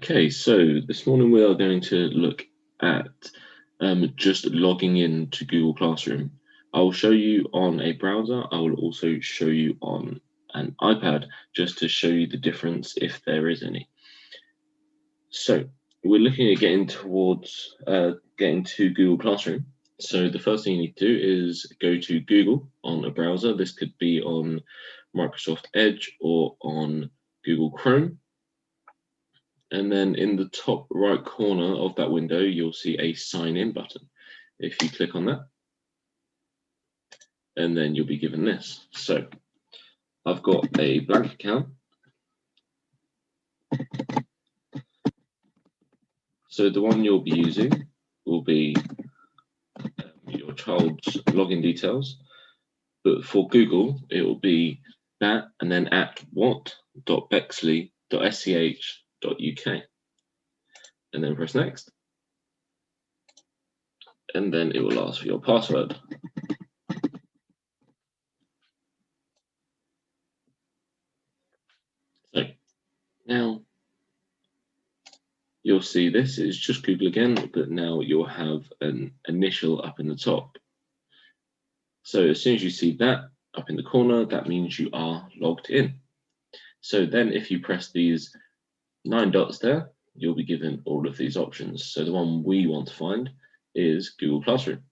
Okay, so this morning we are going to look at just logging in to Google Classroom. I will show you on a browser. I will also show you on an iPad just to show you the difference if there is any. So we're looking at getting to Google Classroom. So the first thing you need to do is go to Google on a browser. This could be on Microsoft Edge or on Google Chrome. And then in the top right corner of that window, you'll see a sign in button. If you click on that, and then you'll be given this. So I've got a blank account. So the one you'll be using will be your child's login details. But for Google, it will be that and then at what.bexley.sch.uk. And then press next. And then it will ask for your password. So now you'll see this is just Google again, but now you'll have an initial up in the top. So as soon as you see that up in the corner, that means you are logged in. So then if you press these 9 dots there, you'll be given all of these options. So the one we want to find is Google Classroom.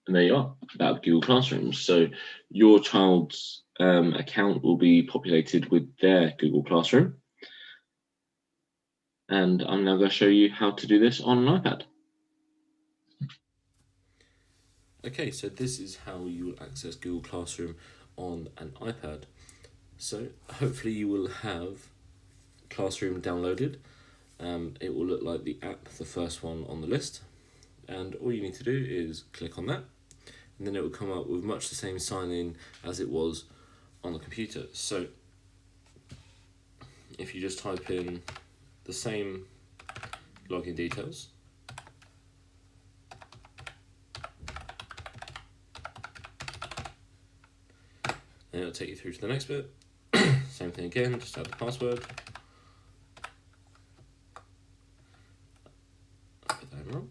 And there you are, about Google Classroom. So your child's account will be populated with their Google Classroom. And I'm now going to show you how to do this on an iPad. Okay, so this is how you will access Google Classroom on an iPad. So hopefully you will have Classroom downloaded. It will look like the app, the first one on the list. And all you need to do is click on that. And then it will come up with much the same sign-in as it was on the computer. So if you just type in the same login details, and it'll take you through to the next bit. Same thing again, just add the password. Put that in wrong.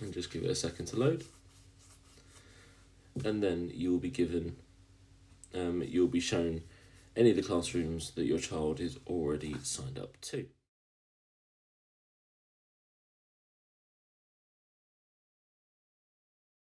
And just give it a second to load. And then you will be given, you'll be shown any of the classrooms that your child is already signed up to.